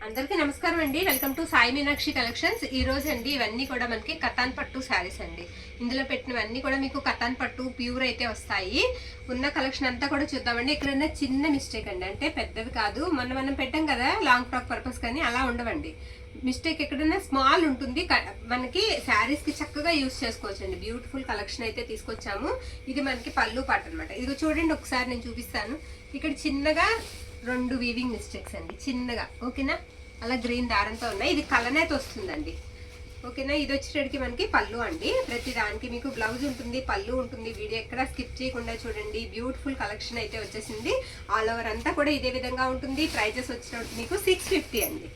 అందరికీ నమస్కారం అండి. Welcome to Sai Meenakshi collections. ఈ రోజు అండి ఇవన్నీ కూడా మనకి కతాన్ పట్టు శారీస్ అండి. ఇందులో పెట్టినవన్నీ కూడా మీకు కతాన్ పట్టు ప్యూర్ అయితే వస్తాయి. ఉన్న కలెక్షన్ అంతా కూడా చూద్దామండి. ఇక్కడ చిన్న మిస్టేక్ అండి, అంటే పెద్దది కాదు, మనం పెట్టాం కదా లాంగ్ ఫ్రాక్ పర్పస్, కానీ అలా ఉండవండి. మిస్టేక్ ఎక్కడైనా స్మాల్ ఉంటుంది. మనకి శారీస్ కి చక్కగా యూజ్ చేసుకోవచ్చు అండి. బ్యూటిఫుల్ కలెక్షన్ అయితే తీసుకొచ్చాము. ఇది మనకి పళ్ళు పాట అనమాట. ఇది చూడండి, ఒకసారి నేను చూపిస్తాను. ఇక్కడ చిన్నగా 2 వీవింగ్ మిస్టేక్స్ అండి, చిన్నగా. ఓకేనా, అలా గ్రీన్ దారంతో ఉన్నాయి. ఇది కలనేత వస్తుందండి. ఓకేనా, ఇది వచ్చేటడికి మనకి పళ్ళు అండి. ప్రతి దానికి మీకు బ్లౌజ్ ఉంటుంది, పళ్ళు ఉంటుంది. వీడియో ఎక్కడ స్కిప్ చేయకుండా చూడండి. బ్యూటిఫుల్ కలెక్షన్ అయితే వచ్చేసింది. ఆల్ ఓవర్ అంతా కూడా ఇదే విధంగా ఉంటుంది. ప్రైజెస్ వచ్చినప్పుడు మీకు 650 అండి,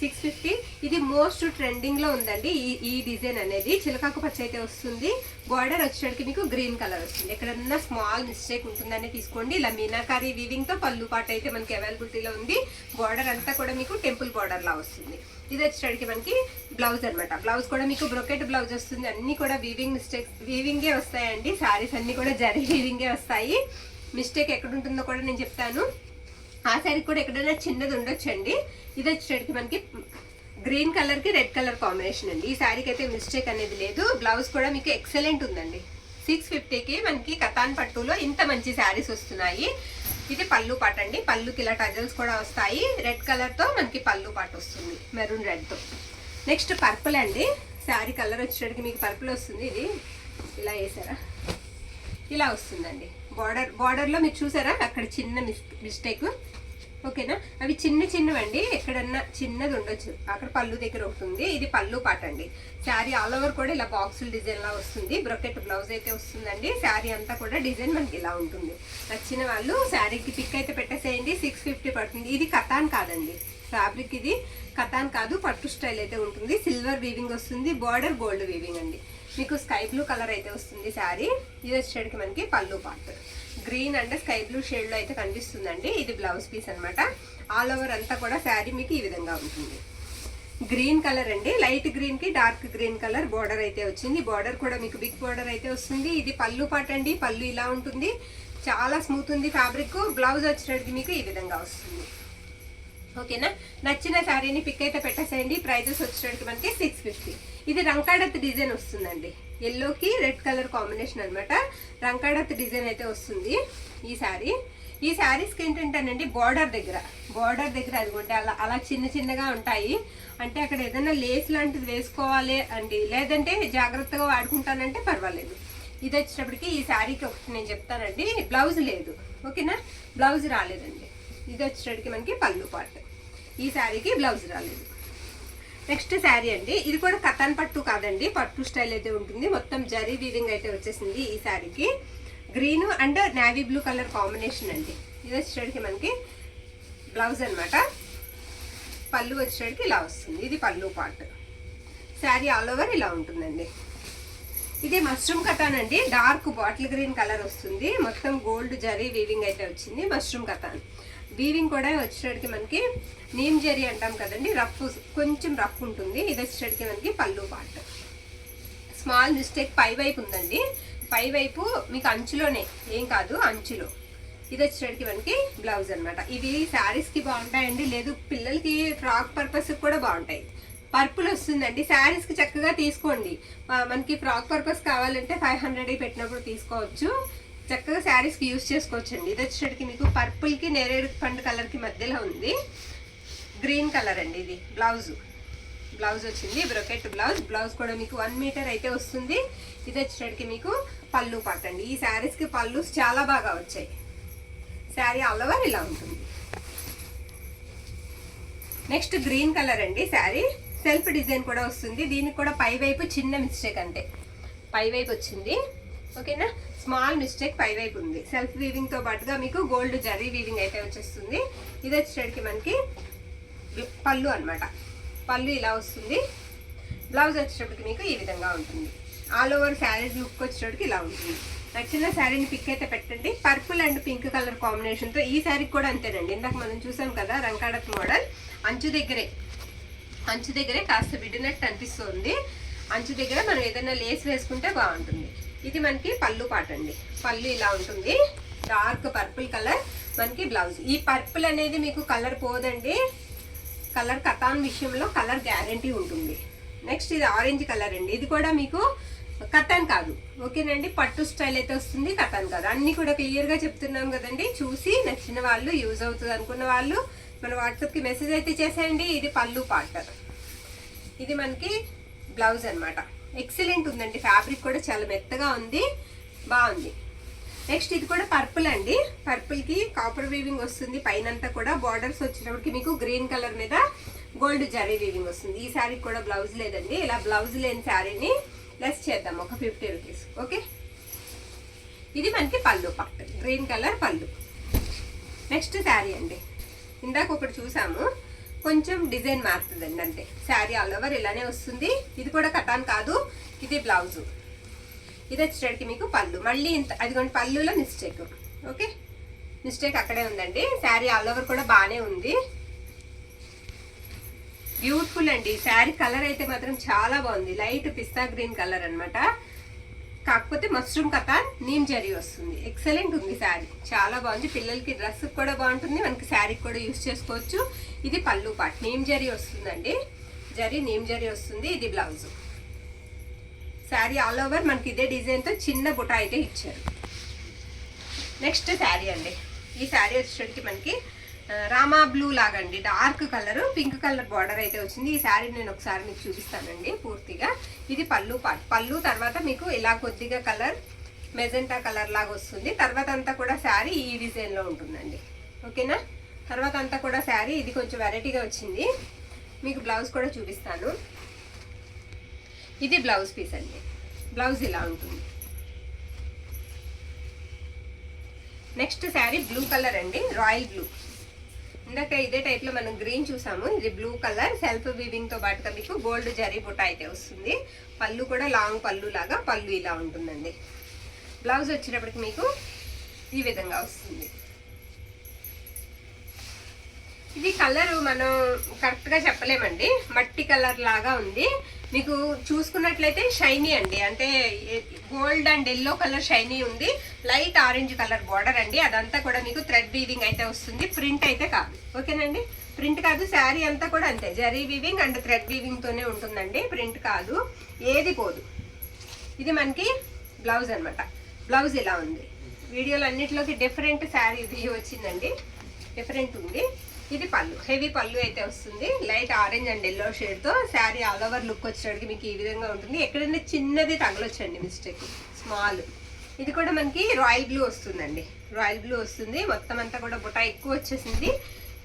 650. ఇది మోస్ట్ ట్రెండింగ్ లో ఉందండి ఈ డిజైన్ అనేది. చిలకాకు పచ్చ అయితే వస్తుంది. బార్డర్ వచ్చేటికి మీకు గ్రీన్ కలర్ వస్తుంది. ఎక్కడన్నా స్మాల్ మిస్టేక్ ఉంటుందని తీసుకోండి. ఇలా మీనాకారి వీవింగ్ తో పళ్ళు పాట అయితే మనకి అవైలబిలిటీలో ఉంది. బార్డర్ అంతా కూడా మీకు టెంపుల్ బార్డర్ లా వస్తుంది. ఇది వచ్చేటికి మనకి బ్లౌజ్ అనమాట. బ్లౌజ్ కూడా మీకు బ్రొకెట్ బ్లౌజ్ వస్తుంది. అన్ని కూడా వీవింగ్ మిస్టేక్స్, వీవింగే వస్తాయండి. శారీస్ అన్ని కూడా జరీ వీవింగే వస్తాయి. మిస్టేక్ ఎక్కడ ఉంటుందో కూడా నేను చెప్తాను. ఆ శారీ కూడా ఎక్కడైనా చిన్నది ఉండొచ్చండి. ఇది వచ్చేటికి మనకి గ్రీన్ కలర్ కి రెడ్ కలర్ కాంబినేషన్ అండి. ఈ శారీకి అయితే మిస్టేక్ అనేది లేదు. బ్లౌజ్ కూడా మీకు ఎక్సలెంట్ ఉందండి. 650కి మనకి కతాన్ పట్టులో ఇంత మంచి శారీస్ వస్తున్నాయి. ఇది పళ్ళు పాట అండి. పళ్ళుకి ఇలా టజల్స్ కూడా వస్తాయి. రెడ్ కలర్ తో మనకి పళ్ళు పాట వస్తుంది, మెరూన్ రెడ్ తో. నెక్స్ట్ పర్పుల్ అండి. శారీ కలర్ వచ్చేటికి మీకు పర్పుల్ వస్తుంది. ఇది ఇలా వేసారా, ఇలా వస్తుందండి. బార్డర్ లో మీరు చూసారా అక్కడ చిన్న మిస్టేక్. ఓకేనా, అవి చిన్నవండి. ఎక్కడన్నా చిన్నది ఉండొచ్చు. అక్కడ పళ్ళు దగ్గర ఒకటి. ఇది పళ్ళు పాట అండి. శారీ ఆల్ ఓవర్ కూడా ఇలా బాక్సుల డిజైన్ లా వస్తుంది. బ్రొకెట్ బ్లౌజ్ అయితే వస్తుందండి. శారీ అంతా కూడా డిజైన్ మనకి ఇలా ఉంటుంది. నచ్చిన వాళ్ళు శారీకి పిక్ అయితే పెట్టేసేయండి. 650 పడుతుంది. ఇది కతాన్ కాదండి, ఫ్యాబ్రిక్ ఇది కతాన్ కాదు, పట్టు స్టైల్ అయితే ఉంటుంది. సిల్వర్ వీవింగ్ వస్తుంది. బార్డర్ గోల్డ్ వీవింగ్ అండి. మీకు స్కై బ్లూ కలర్ అయితే వస్తుంది శారీ. ఇది వచ్చేటికి మనకి పళ్ళు పార్ట్ గ్రీన్ అంటే స్కై బ్లూ షేడ్ లో అయితే కనిపిస్తుందండి. ఇది బ్లౌజ్ పీస్ అనమాట. ఆల్ ఓవర్ అంతా కూడా శారీ మీకు ఈ విధంగా ఉంటుంది. గ్రీన్ కలర్ అండి. లైట్ గ్రీన్ కి డార్క్ గ్రీన్ కలర్ బార్డర్ అయితే వచ్చింది. బార్డర్ కూడా మీకు బిగ్ బార్డర్ అయితే వస్తుంది. ఇది పళ్ళు పార్ట్ అండి. పళ్ళు ఇలా ఉంటుంది. చాలా స్మూత్ ఉంది ఫ్యాబ్రిక్. బ్లౌజ్ వచ్చేటికి మీకు ఈ విధంగా వస్తుంది. ఓకేనా, నచ్చిన శారీని పిక్ అయితే పెట్టేసేయండి. ప్రైజెస్ వచ్చేటికి మనకి 650. ఇది రంకాడత్ డిజైన్ వస్తుందండి. ఎల్లోకి రెడ్ కలర్ కాంబినేషన్ అనమాట. రంకాడత్ డిజైన్ అయితే వస్తుంది ఈ శారీ. ఈ శారీస్కి ఏంటంటేనండి బార్డర్ దగ్గర అదిగోండి అలా చిన్నగా ఉంటాయి. అంటే అక్కడ ఏదైనా లేస్ లాంటిది వేసుకోవాలి అండి, లేదంటే జాగ్రత్తగా వాడుకుంటానంటే పర్వాలేదు. ఇది వచ్చేటప్పటికి ఈ శారీకి ఒకటి నేను చెప్తానండి, బ్లౌజ్ లేదు. ఓకేనా, బ్లౌజ్ రాలేదండి. ఇది వచ్చేటప్పటికి మనకి పళ్ళు పార్ట్. ఈ శారీకి బ్లౌజ్ రాలేదు. నెక్స్ట్ శారీ అండి. ఇది కూడా కతాన్ పట్టు కాదండి, పట్టు స్టైల్ అయితే ఉంటుంది. మొత్తం జరీ వీవింగ్ అయితే వచ్చేసింది ఈ శారీకి. Green and navy blue colour combination అండి. ఇది వచ్చేటికి మనకి బ్లౌజ్ అనమాట. పళ్ళు వచ్చేటికి ఇలా వస్తుంది. ఇది పళ్ళు పార్ట్. శారీ ఆల్ ఓవర్ ఇలా ఉంటుందండి. ఇది మష్రూమ్ కతాన్ అండి. డార్క్ బాటిల్ గ్రీన్ కలర్ వస్తుంది. మొత్తం గోల్డ్ జరీ వీవింగ్ అయితే వచ్చింది. మష్రూమ్ కతాన్ వీవింగ్ కూడా వచ్చేటికి మనకి నీమ్ జరీ అంటాం కదండి, రఫ్, కొంచెం రఫ్ ఉంటుంది. ఇది వచ్చేటికి మనకి పళ్ళు పార్ట్. స్మాల్ మిస్టేక్ పై వైపు ఉందండి. పై వైపు మీకు అంచులోనే, ఏం కాదు అంచులో. ఇది వచ్చేటికి మనకి బ్లౌజ్ అనమాట. ఇవి శారీస్ కి బాగుంటాయండి, లేదు పిల్లలకి ఫ్రాక్ పర్పస్ కూడా బాగుంటాయి. పర్పుల్ వస్తుందండి. శారీస్ కి చక్కగా తీసుకోండి. మనకి ఫ్రాక్ పర్పస్ కావాలంటే 500 పెట్టినప్పుడు తీసుకోవచ్చు. చక్కగా శారీస్ కి యూజ్ చేసుకోవచ్చు అండి. ఇది వచ్చేటికి మీకు పర్పుల్ కి నేరేడు పండు కలర్ కి మధ్యలో ఉంది. గ్రీన్ కలర్ అండి. ఇది బ్లౌజ్ వచ్చింది, బ్రొకెట్ బ్లౌజ్ కూడా మీకు 1 మీటర్ అయితే వస్తుంది. ఇది వచ్చేటికి మీకు పళ్ళు పాట అండి. ఈ శారీస్ కి పళ్ళు చాలా బాగా వచ్చాయి. శారీ ఆల్ ఓవర్ ఇలా ఉంటుంది. నెక్స్ట్ గ్రీన్ కలర్ అండి. శారీ సెల్ఫ్ డిజైన్ కూడా వస్తుంది. దీనికి కూడా పై వైపు చిన్న మిస్టేక్, అంటే పై వైపు వచ్చింది. ఓకేనా, స్మాల్ మిస్టేక్ పై వైపు ఉంది. సెల్ఫ్ వీవింగ్ తో పాటుగా మీకు గోల్డ్ జరీ వీవింగ్ అయితే వచ్చేస్తుంది. ఇది వచ్చేటికి మనకి పళ్ళు అనమాట. పళ్ళు ఇలా వస్తుంది. బ్లౌజ్ వచ్చేటప్పటికి మీకు ఈ విధంగా ఉంటుంది. ఆల్ ఓవర్ శారీ లుక్ వచ్చేటప్పటికి ఇలా ఉంటుంది. నచ్చిన శారీని పిక్ అయితే పెట్టండి. Purple and pink colour combination తో. ఈ శారీకి కూడా అంతేనండి. ఇందాక మనం చూసాం కదా రంకాడత్ మోడల్. అంచు దగ్గరే కాస్త బిడ్డినట్టు అనిపిస్తుంది. అంచు దగ్గర మనం ఏదైనా లేస్ వేసుకుంటే బాగుంటుంది. ఇది మనకి పళ్ళు పాట అండి. పళ్ళు ఇలా ఉంటుంది. డార్క్ పర్పుల్ కలర్ మనకి బ్లౌజ్. ఈ పర్పుల్ అనేది మీకు కలర్ పోదండి, కలర్ కథాన్ విషయంలో కలర్ గ్యారంటీ ఉంటుంది. నెక్స్ట్ ఇది ఆరెంజ్ కలర్ అండి. ఇది కూడా మీకు కథాన్ కాదు, ఓకేనండి. పట్టు స్టైల్ అయితే వస్తుంది, కథాన్ కాదు. అన్ని కూడా క్లియర్గా చెప్తున్నాం కదండి. చూసి నచ్చిన వాళ్ళు, యూజ్ అవుతుంది అనుకున్న వాళ్ళు మన వాట్సాప్కి మెసేజ్ అయితే చేసేయండి. ఇది పళ్ళు పార్ట్, ఇది మనకి బ్లౌజ్ అనమాట. ఎక్సలెంట్ ఉందండి, ఫ్యాబ్రిక్ కూడా చాలా మెత్తగా ఉంది, బాగుంది. నెక్స్ట్ ఇది కూడా పర్పుల్ అండి. పర్పుల్కి కాపర్ వీవింగ్ వస్తుంది, పైనంతా కూడా బార్డర్స్ వచ్చినప్పటికి మీకు గ్రీన్ కలర్ మీద గోల్డ్ జరీ వీవింగ్ వస్తుంది. ఈ శారీకి కూడా బ్లౌజ్ లేదండి. ఇలా బ్లౌజ్ లేని శారీని లెస్ చేద్దాం, ఒక 50 రూపీస్. ఓకే, ఇది మనకి పళ్ళు పార్ట్, గ్రీన్ కలర్ పళ్ళు. నెక్స్ట్ శారీ అండి. ఇందాక ఒకటి చూసాము, కొంచెం డిజైన్ మారుతుందండి అంతే. శారీ ఆల్ ఓవర్ ఇలానే వస్తుంది. ఇది కూడా కథాన్ కాదు, ఇది బ్లౌజు. ఇది వచ్చేటికి మీకు పళ్ళు. మళ్ళీ ఇంత అదిగోండి పళ్ళులో మిస్టేక్. ఓకే, మిస్టేక్ అక్కడే ఉందండి. శారీ ఆల్ ఓవర్ కూడా బాగానే ఉంది, బ్యూటిఫుల్ అండి. శారీ కలర్ అయితే మాత్రం చాలా బాగుంది, లైట్ పిస్తా గ్రీన్ కలర్ అనమాట. కాకపోతే మష్రూమ్ కథాన్ నీమ్ జరీ వస్తుంది. ఎక్సలెంట్ ఉంది శారీ, చాలా బాగుంది. పిల్లలకి డ్రెస్ కూడా బాగుంటుంది, మనకి శారీకి కూడా యూజ్ చేసుకోవచ్చు. ఇది పళ్ళు పార్ట్, నీమ్ జరీ వస్తుందండి. నీమ్ జరీ వస్తుంది. ఇది బ్లౌజ్. శారీ ఆల్ ఓవర్ మనకి ఇదే డిజైన్తో చిన్న బుట్ట అయితే ఇచ్చారు. నెక్స్ట్ శారీ అండి. ఈ శారీ వచ్చేసరికి మనకి రామా బ్లూ లాగండి, dark colour, pink colour border అయితే వచ్చింది. ఈ శారీ నేను ఒకసారి మీకు చూపిస్తానండి పూర్తిగా. ఇది పళ్ళు పార్ట్. పళ్ళు తర్వాత మీకు ఇలా కొద్దిగా కలర్ మెజెంటా కలర్ లాగా వస్తుంది. తర్వాత అంతా కూడా శారీ ఈ డిజైన్లో ఉంటుందండి, ఓకేనా. తర్వాత అంతా కూడా శారీ ఇది కొంచెం వెరైటీగా వచ్చింది. మీకు బ్లౌజ్ కూడా చూపిస్తాను. ఇది బ్లౌజ్ పీస్ అండి. బ్లౌజ్ ఇలా ఉంటుంది. నెక్స్ట్ శారీ బ్లూ కలర్ అండి, రాయల్ బ్లూ. ఇందాక ఇదే టైప్లో మనం గ్రీన్ చూసాము, ఇది బ్లూ కలర్. సెల్ఫ్ వీవింగ్తో పాటుగా మీకు గోల్డ్ జరీ బుట్ట అయితే వస్తుంది. పళ్ళు కూడా లాంగ్ పళ్ళు లాగా, పళ్ళు ఇలా ఉంటుందండి. బ్లౌజ్ వచ్చేటప్పటికి మీకు ఈ విధంగా వస్తుంది. ఇది కలర్ మనం కరెక్ట్గా చెప్పలేమండి, మట్టి కలర్ లాగా ఉంది. మీకు చూసుకున్నట్లయితే షైనీ అండి, అంటే gold and yellow colour shiny ఉంది. లైట్ ఆరెంజ్ కలర్ బార్డర్ అండి. అదంతా కూడా మీకు థ్రెడ్ వీవింగ్ అయితే వస్తుంది, ప్రింట్ అయితే కాదు, ఓకేనండి. ప్రింట్ కాదు, శారీ అంతా కూడా అంతే, జరీ వీవింగ్ అండ్ థ్రెడ్ వీవింగ్తోనే ఉంటుందండి, ప్రింట్ కాదు, ఏది పోదు. ఇది మనకి బ్లౌజ్ అనమాట. బ్లౌజ్ ఇలా ఉంది. వీడియోలు అన్నిటిలోకి డిఫరెంట్ శారీ ఇది వచ్చిందండి, డిఫరెంట్ ఉంది. ఇది పళ్ళు, హెవీ పళ్ళు అయితే వస్తుంది, లైట్ ఆరెంజ్ అండ్ ఎల్లో షేడ్తో. శారీ ఆల్ ఓవర్ లుక్ వచ్చేటికి మీకు ఈ విధంగా ఉంటుంది. ఎక్కడైనా చిన్నది తగలొచ్చండి మిస్టేక్, స్మాల్. ఇది కూడా మనకి రాయల్ బ్లూ వస్తుందండి, రాయల్ బ్లూ వస్తుంది. మొత్తం అంతా కూడా బుట్ట ఎక్కువ వచ్చేసింది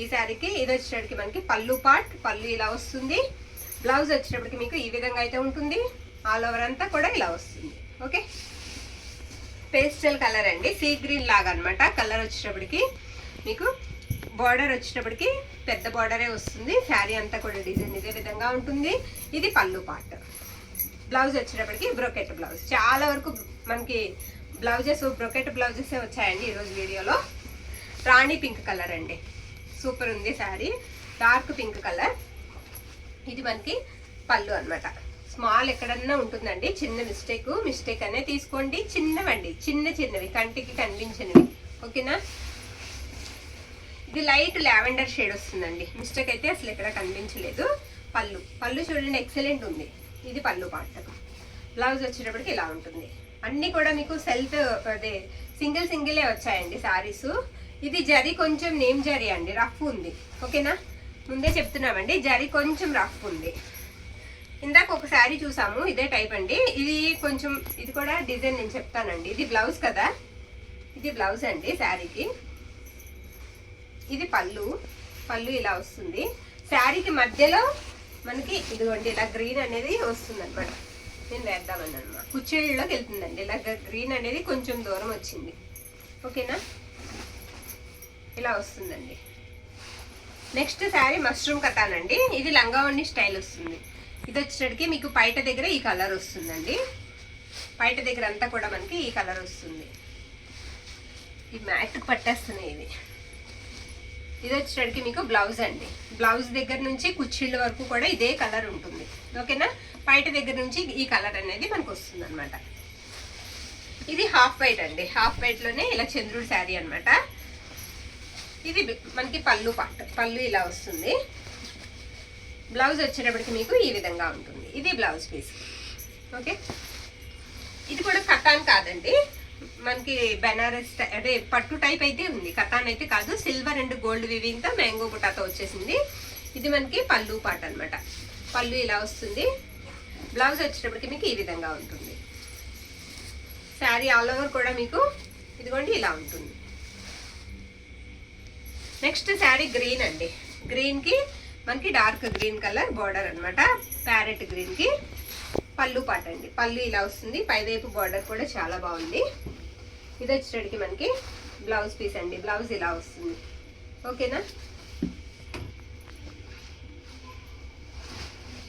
ఈ శారీకి. ఇది వచ్చేటికి మనకి పళ్ళు పార్ట్, పళ్ళు ఇలా వస్తుంది. బ్లౌజ్ వచ్చేటప్పటికి మీకు ఈ విధంగా అయితే ఉంటుంది. ఆల్ ఓవర్ అంతా కూడా ఇలా వస్తుంది, ఓకే. పేస్టల్ కలర్ అండి, సీ గ్రీన్ లాగా అనమాట. కలర్ వచ్చేటప్పటికి మీకు బార్డర్ వచ్చేటప్పటికి పెద్ద బార్డరే వస్తుంది. శారీ అంతా కూడా డిజైన్ ఇదే విధంగా ఉంటుంది. ఇది పళ్ళు పార్ట్. బ్లౌజ్ వచ్చేటప్పటికి బ్రొకెట్ బ్లౌజ్. చాలా వరకు మనకి బ్లౌజెస్ బ్రొకెట్ బ్లౌజెసే వచ్చాయండి ఈరోజు వీడియోలో. రాణి పింక్ కలర్ అండి, సూపర్ ఉంది శారీ, డార్క్ పింక్ కలర్. ఇది మనకి పళ్ళు అనమాట. స్మాల్ ఎక్కడన్నా ఉంటుందండి, చిన్న మిస్టేక్ అనే తీసుకోండి. చిన్నవండి, చిన్నవి కంటికి కనిపించినవి, ఓకేనా. ఇది లైట్ లావెండర్ షేడ్ వస్తుందండి, మిస్టేక్ అయితే అసలు ఎక్కడ కనిపించలేదు. పళ్ళు చూడండి, ఎక్సలెంట్ ఉంది. ఇది పళ్ళు పార్ట్. బ్లౌజ్ వచ్చేటప్పటికి ఇలా ఉంటుంది. అన్నీ కూడా మీకు సెల్ఫ్ అదే సింగిలే వచ్చాయండి శారీస్. ఇది జరీ కొంచెం నేమ్ జరీ అండి, రఫ్ ఉంది, ఓకేనా. ముందే చెప్తున్నామండి, జరీ కొంచెం రఫ్ ఉంది. ఇందాక ఒక శారీ చూసాము ఇదే టైప్ అండి. ఇది కొంచెం, ఇది కూడా డిజైన్ నేను చెప్తానండి. ఇది బ్లౌజ్ కదా, ఇది బ్లౌజ్ అండి శారీకి. ఇది పళ్ళు ఇలా వస్తుంది. శారీకి మధ్యలో మనకి ఇదిగోండి ఇలా గ్రీన్ అనేది వస్తుంది అనమాట. నేను వేద్దామని అనమాట, కుచ్చేళ్ళలోకి వెళ్తుందండి. ఇలా గ్రీన్ అనేది కొంచెం దూరం వచ్చింది, ఓకేనా. ఇలా వస్తుందండి. నెక్స్ట్ శారీ మష్రూమ్ కథాన్ అండి. ఇది లంగావణి స్టైల్ వస్తుంది. ఇది వచ్చేటికి మీకు పైట దగ్గర ఈ కలర్ వస్తుందండి. పైట దగ్గర అంతా కూడా మనకి ఈ కలర్ వస్తుంది. ఈ మ్యాట్ పట్టేస్తున్నాయి ఇవి. ఇది వచ్చేటికి మీకు బ్లౌజ్ అండి. బ్లౌజ్ దగ్గర నుంచి కుచ్చిళ్ళ వరకు కూడా ఇదే కలర్ ఉంటుంది, ఓకేనా. పైట దగ్గర నుంచి ఈ కలర్ అనేది మనకు వస్తుంది అనమాట. ఇది హాఫ్ వైట్ అండి, హాఫ్ వైట్లోనే ఇలా చంద్రుడి శారీ అనమాట. ఇది మనకి పళ్ళు పార్ట్, పళ్ళు ఇలా వస్తుంది. బ్లౌజ్ వచ్చేటప్పటికి మీకు ఈ విధంగా ఉంటుంది. ఇది బ్లౌజ్ పీస్. ఓకే, ఇది కూడా కటాన్ కాదండి, మనకి బెనారస్ అదే పట్టు టైప్ అయితే ఉంది, కటాన్ అయితే కాదు. సిల్వర్ అండ్ గోల్డ్ వివింగ్ తో మ్యాంగో బుటాతో వచ్చేసింది. ఇది మనకి పళ్ళు పాట అనమాట. పళ్ళు ఇలా వస్తుంది. బ్లౌజ్ వచ్చేటప్పటికి మీకు ఈ విధంగా ఉంటుంది. శారీ ఆల్ ఓవర్ కూడా మీకు ఇదిగోండి ఇలా ఉంటుంది. నెక్స్ట్ శారీ గ్రీన్ అండి. గ్రీన్ కి మనకి డార్క్ గ్రీన్ కలర్ బార్డర్ అనమాట. ప్యారెట్ గ్రీన్ కి పళ్ళు పాట అండి. పళ్ళు ఇలా వస్తుంది. పైవైపు బార్డర్ కూడా చాలా బాగుంది. ఇది వచ్చేటప్పటికి మనకి బ్లౌజ్ పీస్ అండి. బ్లౌజ్ ఇలా వస్తుంది. ఓకేనా.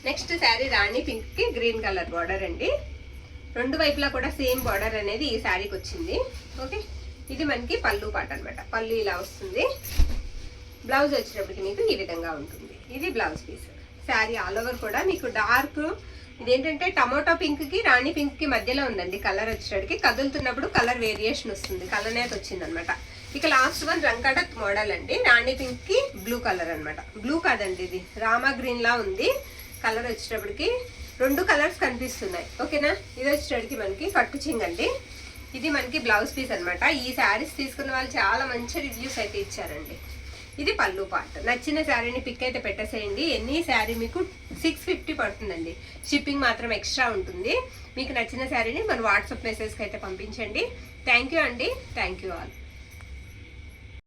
నెక్స్ట్ శారీ రాణి పింక్ కి గ్రీన్ కలర్ బార్డర్ అండి. రెండు వైపులా కూడా సేమ్ బార్డర్ అనేది ఈ శారీకి వచ్చింది. ఓకే, ఇది మనకి పళ్ళు పాట అనమాట. పళ్ళు ఇలా వస్తుంది. బ్లౌజ్ వచ్చేటప్పటికి మీకు ఈ విధంగా ఉంటుంది. ఇది blouse piece. Sari all over కూడా మీకు డార్క్, ఇదేంటంటే టమోటో పింక్ కి రాణి పింక్ కి మధ్యలో ఉందండి. కలర్ వచ్చేటప్పటికి కదులుతున్నప్పుడు కలర్ వేరియేషన్ వస్తుంది. కలర్ నేత వచ్చింది అనమాట. ఇక లాస్ట్ వన్ రంకడత్ మోడల్ అండి. రాణి పింక్ కి బ్లూ కలర్ అనమాట. బ్లూ కాదండి, ఇది రామా గ్రీన్ లా ఉంది. కలర్ వచ్చేటప్పటికి రెండు కలర్స్ కనిపిస్తున్నాయి. ఓకేనా. ఇది వచ్చేటప్పటికి మనకి పట్టు చింగండి. ఇది మనకి బ్లౌజ్ పీస్ అనమాట. ఈ శారీస్ తీసుకున్న వాళ్ళు చాలా మంచి రివ్యూస్ అయితే ఇచ్చారండి. ఇది పళ్ళు పార్ట్. నచ్చిన శారీని పిక్ అయితే పెట్టేసేయండి. ఎన్ని శారీ మీకు 650 పడుతుందండి. షిప్పింగ్ మాత్రం ఎక్స్ట్రా ఉంటుంది. మీకు నచ్చిన శారీని మన వాట్సాప్ మెసేజ్కి అయితే పంపించండి. థ్యాంక్ యూ అండి. Thank you all.